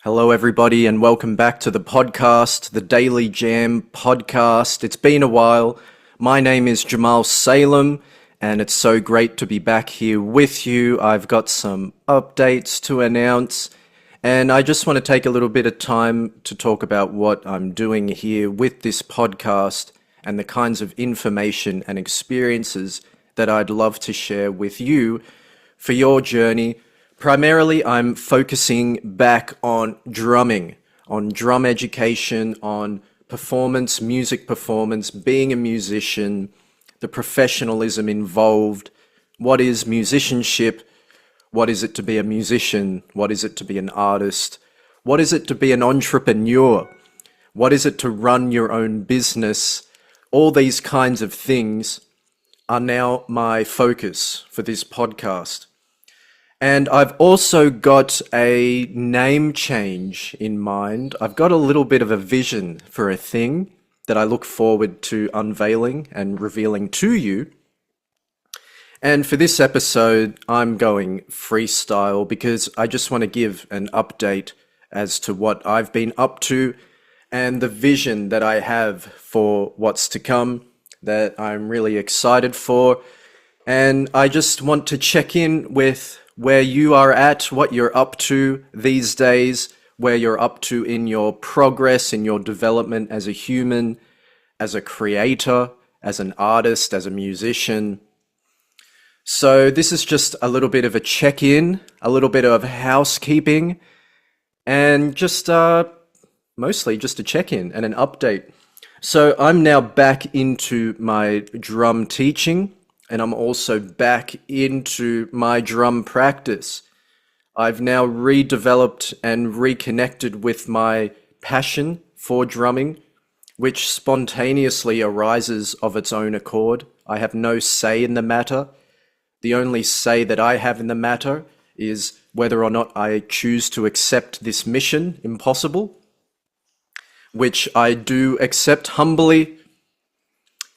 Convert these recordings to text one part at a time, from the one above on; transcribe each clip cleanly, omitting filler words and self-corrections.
Hello, everybody, and welcome back to the podcast, the Daily Jam podcast. It's been a while. My name is Jamal Salem, and it's so great to be back here with you. I've got some updates to announce, and I just want to take a little bit of time to talk about what I'm doing here with this podcast and the kinds of information and experiences that I'd love to share with you for your journey. Primarily, I'm focusing back on drumming, on drum education, on performance, music performance, being a musician, the professionalism involved. What is musicianship? What is it to be a musician? What is it to be an artist? What is it to be an entrepreneur? What is it to run your own business? All these kinds of things are now my focus for this podcast. And I've also got a name change in mind. I've got a little bit of a vision for a thing that I look forward to unveiling and revealing to you. And for this episode, I'm going freestyle because I just want to give an update as to what I've been up to and the vision that I have for what's to come that I'm really excited for. And I just want to check in with where you are at, what you're up to these days, where you're up to in your progress, in your development as a human, as a creator, as an artist, as a musician. So this is just a little bit of a check-in, a little bit of housekeeping, and just mostly just a check-in and an update. So I'm now back into my drum teaching, and I'm also back into my drum practice. I've now redeveloped and reconnected with my passion for drumming, which spontaneously arises of its own accord. I have no say in the matter. The only say that I have in the matter is whether or not I choose to accept this mission impossible, which I do accept humbly,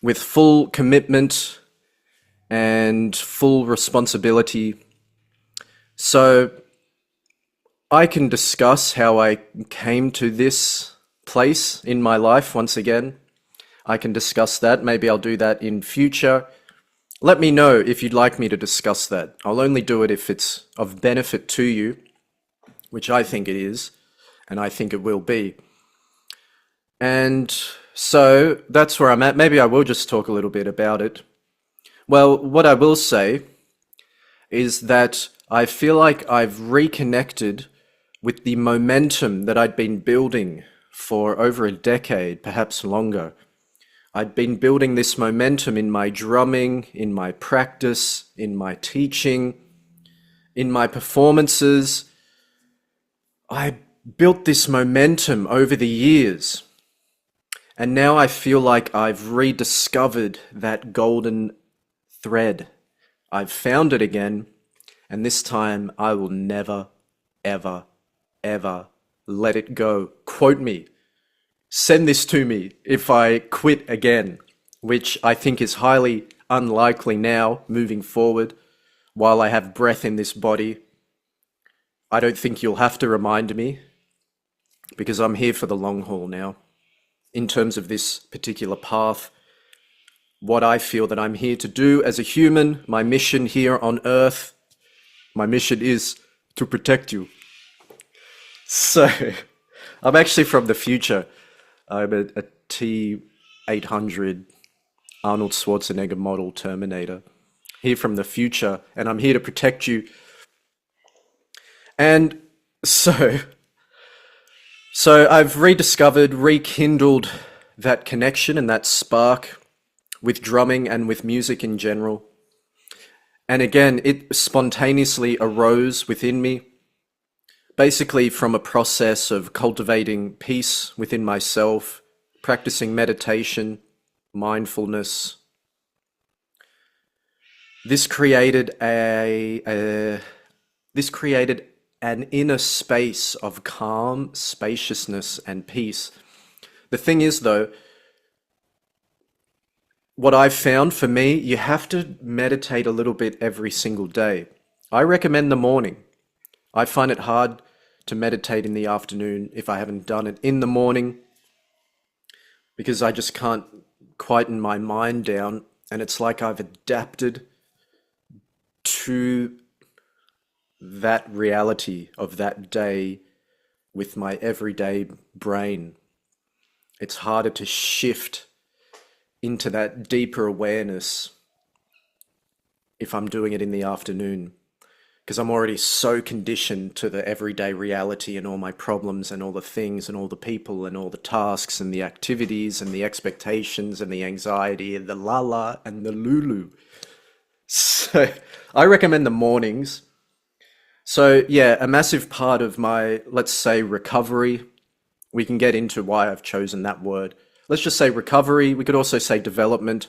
with full commitment and full responsibility. So I can discuss how I came to this place in my life once again. I can discuss that. Maybe I'll do that in future. Let me know if you'd like me to discuss that. I'll only do it if it's of benefit to you, which I think it is, and I think it will be. And so that's where I'm at. Maybe I will just talk a little bit about it. Well, what I will say is that I feel like I've reconnected with the momentum that I'd been building for over a decade, perhaps longer. I'd been building this momentum in my drumming, in my practice, in my teaching, in my performances. I built this momentum over the years. And now I feel like I've rediscovered that golden thread. I've found it again, and this time I will never, ever, ever let it go. Quote me. Send this to me if I quit again, which I think is highly unlikely now, moving forward, while I have breath in this body. I don't think you'll have to remind me, because I'm here for the long haul now, in terms of this particular path. What I feel that I'm here to do as a human, my mission here on Earth, my mission is to protect you. So, I'm actually from the future. I'm a T-800 Arnold Schwarzenegger model Terminator, here from the future, and I'm here to protect you. And so I've rediscovered, rekindled that connection and that spark with drumming and with music in general. And again, it spontaneously arose within me, basically from a process of cultivating peace within myself, practicing meditation, mindfulness. This created an inner space of calm, spaciousness, and peace. The thing is, though, what I've found for me, you have to meditate a little bit every single day. I recommend the morning. I find it hard to meditate in the afternoon if I haven't done it in the morning, because I just can't quieten my mind down. And it's like I've adapted to that reality of that day with my everyday brain. It's harder to shift into that deeper awareness if I'm doing it in the afternoon, because I'm already so conditioned to the everyday reality and all my problems and all the things and all the people and all the tasks and the activities and the expectations and the anxiety and the la and the lulu. So I recommend the mornings. So yeah, a massive part of my, let's say, recovery, we can get into why I've chosen that word. Let's just say recovery. We could also say development.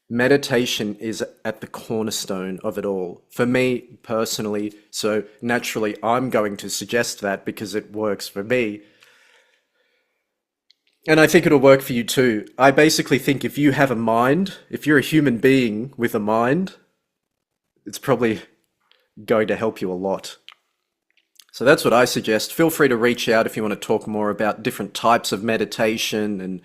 Meditation is at the cornerstone of it all for me personally. So naturally, I'm going to suggest that because it works for me. And I think it'll work for you too. I basically think if you have a mind, if you're a human being with a mind, it's probably going to help you a lot. So that's what I suggest. Feel free to reach out if you want to talk more about different types of meditation and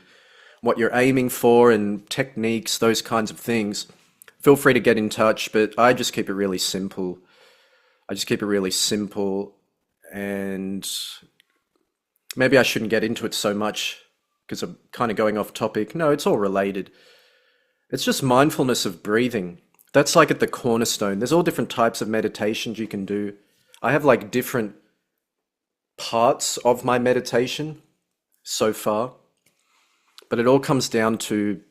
what you're aiming for and techniques, those kinds of things. Feel free to get in touch, but I just keep it really simple. And maybe I shouldn't get into it so much because I'm kind of going off topic. No, it's all related. It's just mindfulness of breathing. That's like at the cornerstone. There's all different types of meditations you can do. I have like different parts of my meditation so far, but it all comes down to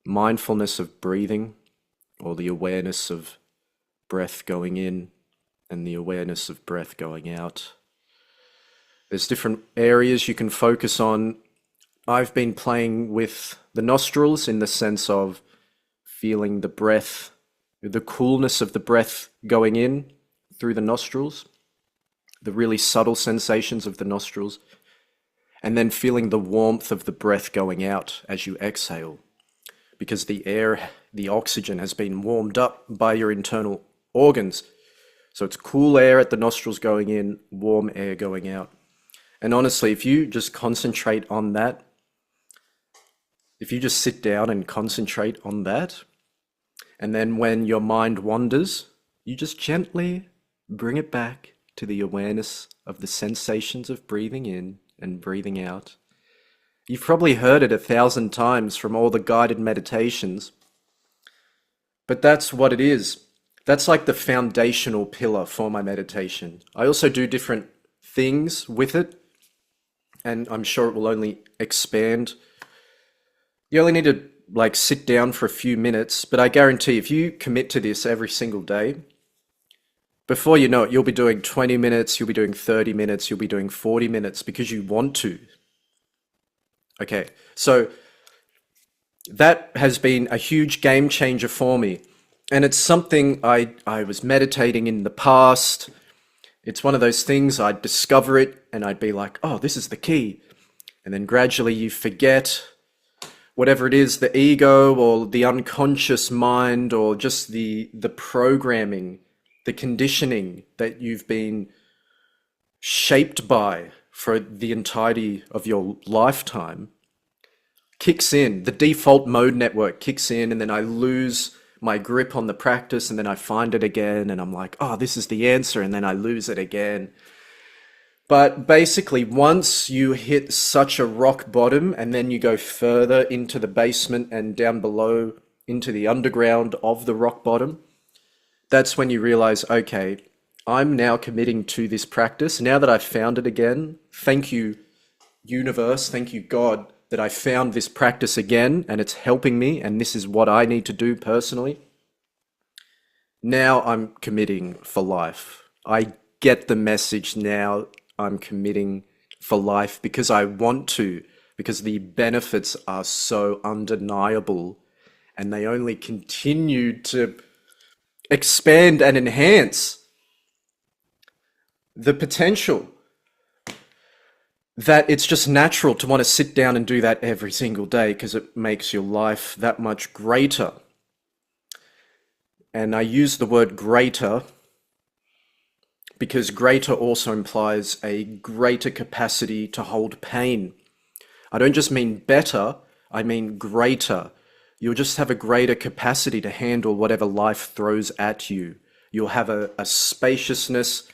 mindfulness of breathing, or the awareness of breath going in and the awareness of breath going out. There's different areas you can focus on. I've been playing with the nostrils in the sense of feeling the breath, the coolness of the breath going in through the nostrils, the really subtle sensations of the nostrils, and then feeling the warmth of the breath going out as you exhale, because the air, the oxygen has been warmed up by your internal organs. So it's cool air at the nostrils going in, warm air going out. And honestly, if you just concentrate on that, if you just sit down and concentrate on that, and then when your mind wanders, you just gently bring it back to the awareness of the sensations of breathing in and breathing out. You've probably heard it 1,000 times from all the guided meditations, but that's what it is. That's like the foundational pillar for my meditation. I also do different things with it, and I'm sure it will only expand. You only need to like sit down for a few minutes, but I guarantee if you commit to this every single day, before you know it, you'll be doing 20 minutes, you'll be doing 30 minutes, you'll be doing 40 minutes because you want to. Okay, so that has been a huge game changer for me. And it's something I was meditating in the past. It's one of those things I'd discover it and I'd be like, oh, this is the key. And then gradually you forget whatever it is, the ego or the unconscious mind or just the programming, the conditioning that you've been shaped by for the entirety of your lifetime kicks in. The default mode network kicks in, and then I lose my grip on the practice, and then I find it again and I'm like, oh, this is the answer, and then I lose it again. But basically, once you hit such a rock bottom and then you go further into the basement and down below into the underground of the rock bottom, that's when you realize, okay, I'm now committing to this practice. Now that I've found it again, thank you, universe, thank you, God, that I found this practice again and it's helping me and this is what I need to do personally. Now I'm committing for life. I get the message now. I'm committing for life because I want to, because the benefits are so undeniable and they only continue to expand and enhance the potential. That it's just natural to want to sit down and do that every single day because it makes your life that much greater. And I use the word greater because greater also implies a greater capacity to hold pain. I don't just mean better, I mean greater. You'll just have a greater capacity to handle whatever life throws at you. You'll have a spaciousness,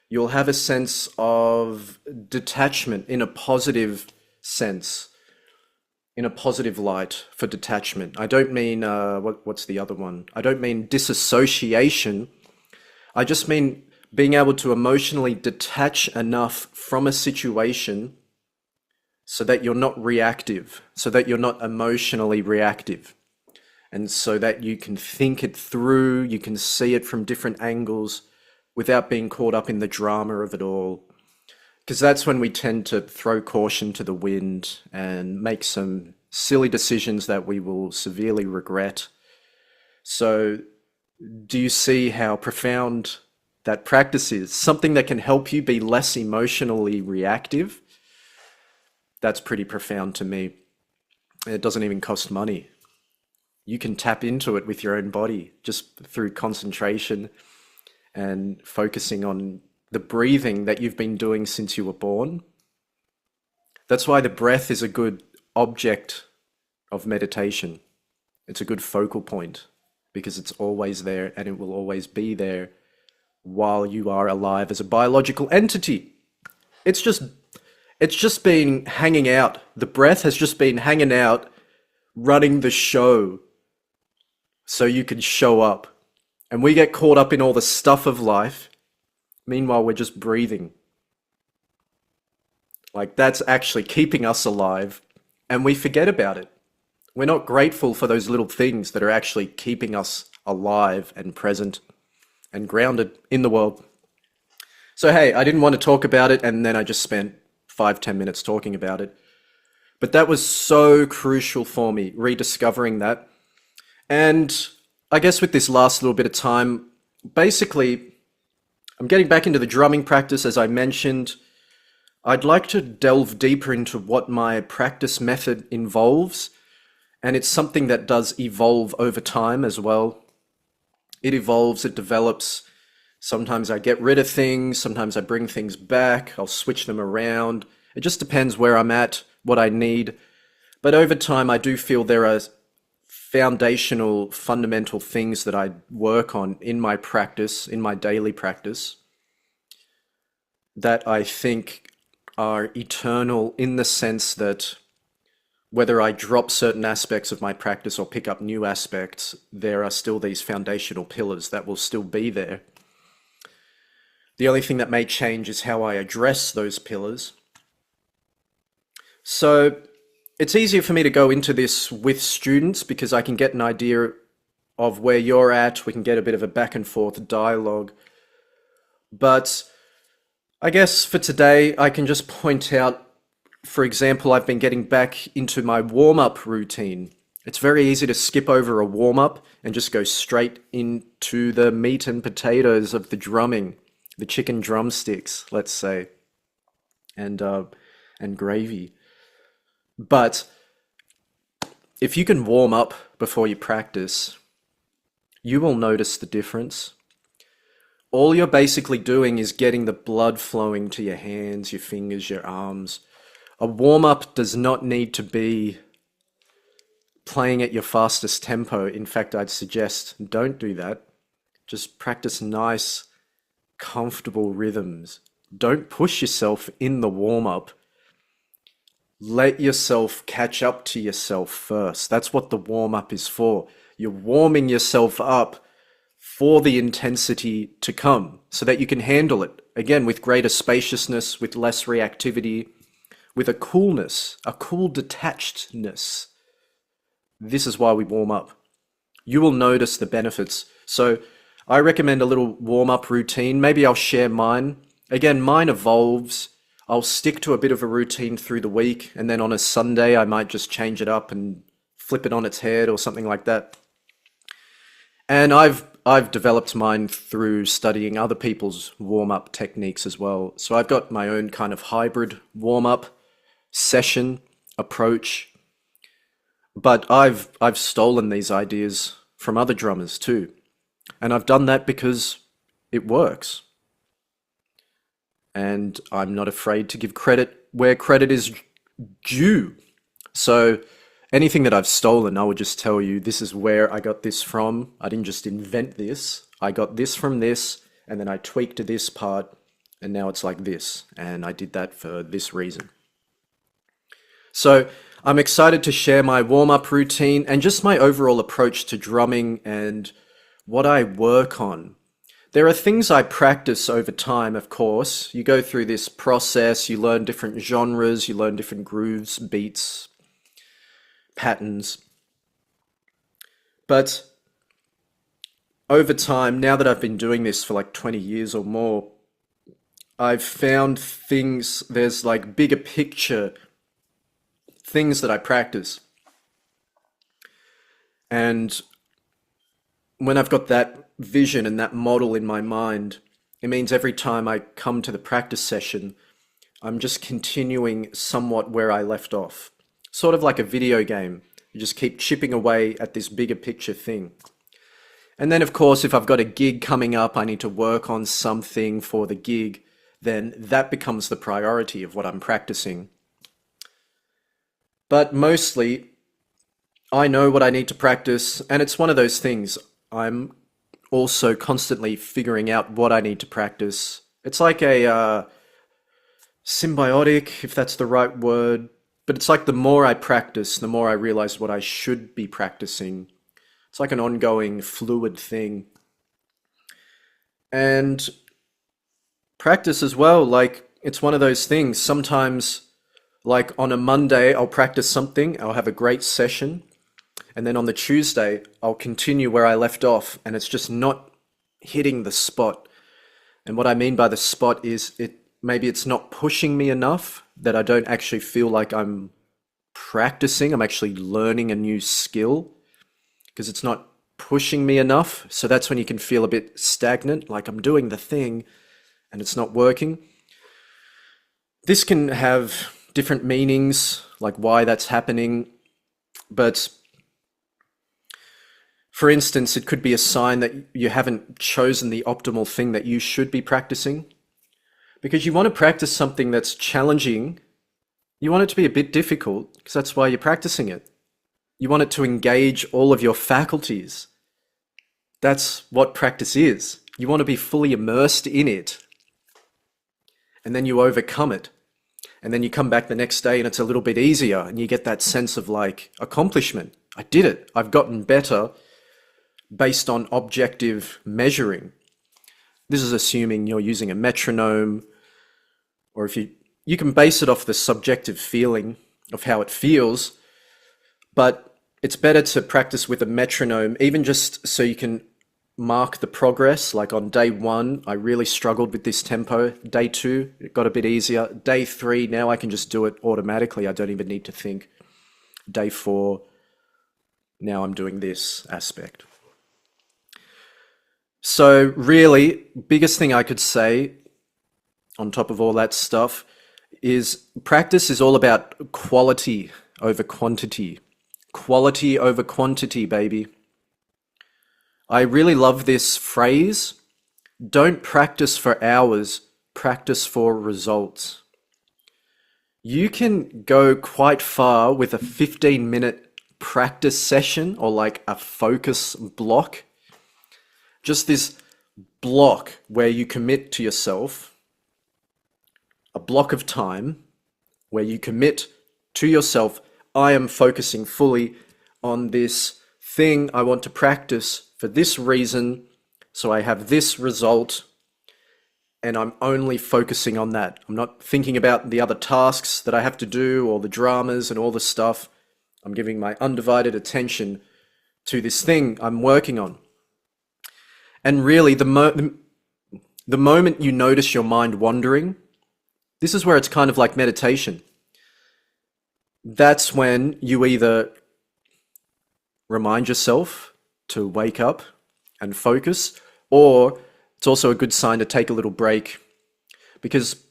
you'll have a sense of detachment in a positive sense, in a positive light for detachment. I don't mean, what's the other one? I don't mean disassociation. I just mean being able to emotionally detach enough from a situation so that you're not reactive, so that you're not emotionally reactive, and so that you can think it through, you can see it from different angles without being caught up in the drama of it all. Because that's when we tend to throw caution to the wind and make some silly decisions that we will severely regret. So, do you see how profound that practice is? Something that can help you be less emotionally reactive. That's pretty profound to me. It doesn't even cost money. You can tap into it with your own body just through concentration and focusing on the breathing that you've been doing since you were born. That's why the breath is a good object of meditation. It's a good focal point because it's always there and it will always be there while you are alive as a biological entity. It's just been hanging out. The breath has just been hanging out, running the show so you can show up. And we get caught up in all the stuff of life. Meanwhile, we're just breathing. Like that's actually keeping us alive and we forget about it. We're not grateful for those little things that are actually keeping us alive and present and grounded in the world. So, hey, I didn't want to talk about it and then I just spent 5-10 minutes talking about it. But that was so crucial for me, rediscovering that. And I guess with this last little bit of time, basically, I'm getting back into the drumming practice, as I mentioned. I'd like to delve deeper into what my practice method involves, and it's something that does evolve over time as well. It evolves, it develops. Sometimes I get rid of things, sometimes I bring things back, I'll switch them around. It just depends where I'm at, what I need. But over time, I do feel there are foundational, fundamental things that I work on in my practice, in my daily practice, that I think are eternal in the sense that whether I drop certain aspects of my practice or pick up new aspects, there are still these foundational pillars that will still be there. The only thing that may change is how I address those pillars. So it's easier for me to go into this with students because I can get an idea of where you're at. We can get a bit of a back and forth dialogue. But I guess for today, I can just point out, for example, I've been getting back into my warm-up routine. It's very easy to skip over a warm-up and just go straight into the meat and potatoes of the drumming, the chicken drumsticks, let's say, and gravy. But if you can warm up before you practice, you will notice the difference. All you're basically doing is getting the blood flowing to your hands, your fingers, your arms. A warm-up does not need to be playing at your fastest tempo. In fact, I'd suggest don't do that. Just practice nice, comfortable rhythms. Don't push yourself in the warm-up. Let yourself catch up to yourself first. That's what the warm-up is for. You're warming yourself up for the intensity to come so that you can handle it. Again, with greater spaciousness, with less reactivity, with a coolness, a cool detachedness. This is why we warm up. You will notice the benefits. So I recommend a little warm-up routine. Maybe I'll share mine. Again, mine evolves. I'll stick to a bit of a routine through the week, and then on a Sunday, I might just change it up and flip it on its head or something like that. And I've developed mine through studying other people's warm-up techniques as well. So I've got my own kind of hybrid warm-up session approach. But I've stolen these ideas from other drummers too. And I've done that because it works. and I'm not afraid to give credit where credit is due. So anything that I've stolen, I would just tell you, this is where I got this from. I didn't just invent this. I got this from this, and then I tweaked this part, and now it's like this. And I did that for this reason. So I'm excited to share my warm-up routine and just my overall approach to drumming and what I work on. There are things I practice over time, of course. You go through this process, you learn different genres, you learn different grooves, beats, patterns. But over time, now that I've been doing this for like 20 years or more, I've found things, there's like bigger picture things that I practice. And when I've got that vision and that model in my mind, it means every time I come to the practice session, I'm just continuing somewhat where I left off. Sort of like a video game. You just keep chipping away at this bigger picture thing. And then, of course, if I've got a gig coming up, I need to work on something for the gig, then that becomes the priority of what I'm practicing. But mostly, I know what I need to practice, and it's one of those things. I'm also constantly figuring out what I need to practice. It's like a symbiotic, if that's the right word, but it's like the more I practice, the more I realize what I should be practicing. It's like an ongoing fluid thing. And practice as well, like it's one of those things. Sometimes, like on a Monday, I'll practice something, I'll have a great session, and then on the Tuesday, I'll continue where I left off, and it's just not hitting the spot. And what I mean by the spot is maybe it's not pushing me enough that I don't actually feel like I'm practicing, I'm actually learning a new skill, because it's not pushing me enough. So that's when you can feel a bit stagnant, like I'm doing the thing and it's not working. This can have different meanings, like why that's happening. But for instance, it could be a sign that you haven't chosen the optimal thing that you should be practicing. Because you want to practice something that's challenging. You want it to be a bit difficult, because that's why you're practicing it. You want it to engage all of your faculties. That's what practice is. You want to be fully immersed in it. And then you overcome it. And then you come back the next day and it's a little bit easier, and you get that sense of like accomplishment. I did it. I've gotten better based on objective measuring. This is assuming you're using a metronome, or if you can base it off the subjective feeling of how it feels, but it's better to practice with a metronome, even just so you can mark the progress. Like on day 1, I really struggled with this tempo. Day 2, it got a bit easier. Day 3, now I can just do it automatically. I don't even need to think. Day 4, now I'm doing this aspect. So really, biggest thing I could say on top of all that stuff is practice is all about quality over quantity. Quality over quantity, baby. I really love this phrase. Don't practice for hours, practice for results. You can go quite far with a 15-minute practice session, or like a focus block. Just this block where you commit to yourself, a block of time where you commit to yourself, I am focusing fully on this thing I want to practice for this reason, so I have this result, and I'm only focusing on that. I'm not thinking about the other tasks that I have to do, or the dramas and all the stuff. I'm giving my undivided attention to this thing I'm working on. And really, the moment you notice your mind wandering, this is where it's kind of like meditation. That's when you either remind yourself to wake up and focus, or it's also a good sign to take a little break, because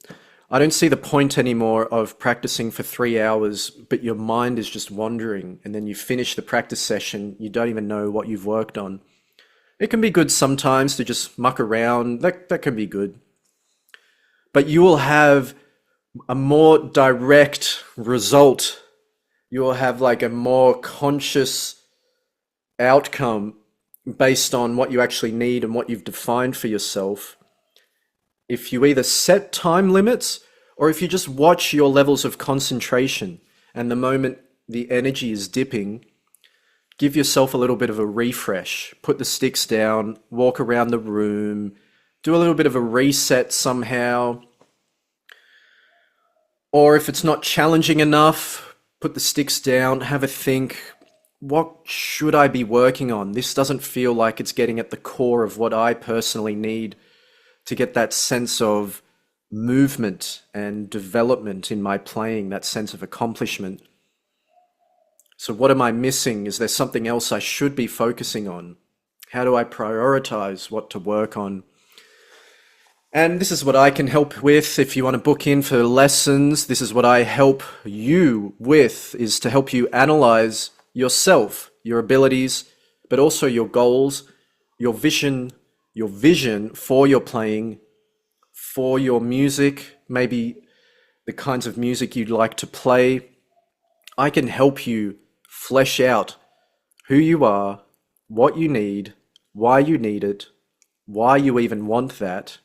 I don't see the point anymore of practicing for 3 hours, but your mind is just wandering, and then you finish the practice session, you don't even know what you've worked on. It can be good sometimes to just muck around, that can be good. but you will have a more direct result. You will have like a more conscious outcome based on what you actually need and what you've defined for yourself. If you either set time limits or if you just watch your levels of concentration, and the moment the energy is dipping, give yourself a little bit of a refresh. Put the sticks down, walk around the room, do a little bit of a reset somehow. Or if it's not challenging enough, put the sticks down, have a think, what should I be working on? This doesn't feel like it's getting at the core of what I personally need to get that sense of movement and development in my playing, that sense of accomplishment. So what am I missing? Is there something else I should be focusing on? How do I prioritize what to work on? And this is what I can help with. If you want to book in for lessons, this is what I help you with, is to help you analyze yourself, your abilities, but also your goals, your vision for your playing, for your music, maybe the kinds of music you'd like to play. I can help you flesh out who you are, what you need, why you need it, why you even want that.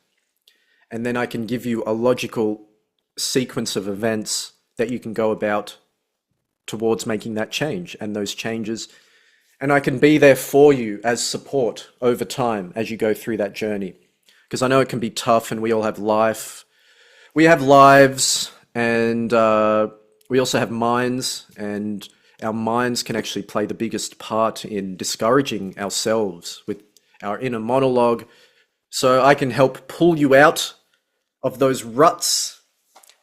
And then I can give you a logical sequence of events that you can go about towards making that change and those changes. And I can be there for you as support over time as you go through that journey. Because I know it can be tough and we all have life. We have lives, and we also have minds, and our minds can actually play the biggest part in discouraging ourselves with our inner monologue. So I can help pull you out of those ruts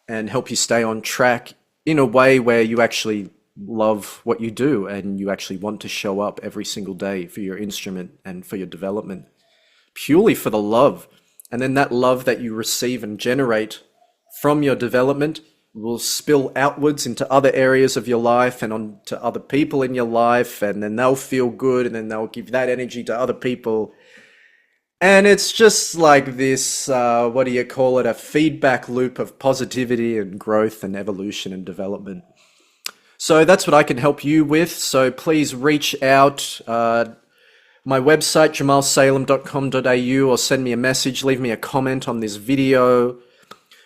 and help you stay on track in a way where you actually love what you do and you actually want to show up every single day for your instrument and for your development, purely for the love. And then that love that you receive and generate from your development will spill outwards into other areas of your life and on to other people in your life, and then they'll feel good, and then they'll give that energy to other people. And it's just like this, what do you call it, a feedback loop of positivity and growth and evolution and development. So that's what I can help you with. So please reach out. My website, jamalsalemdrums.com.au, or send me a message, leave me a comment on this video.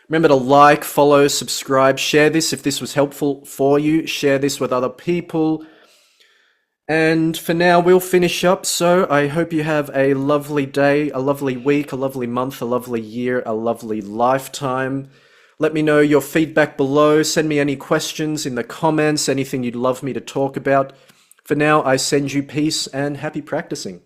Remember to like, follow, subscribe, share this if this was helpful for you. Share this with other people. And for now, we'll finish up. So I hope you have a lovely day, a lovely week, a lovely month, a lovely year, a lovely lifetime. Let me know your feedback below. Send me any questions in the comments, anything you'd love me to talk about. For now, I send you peace and happy practicing.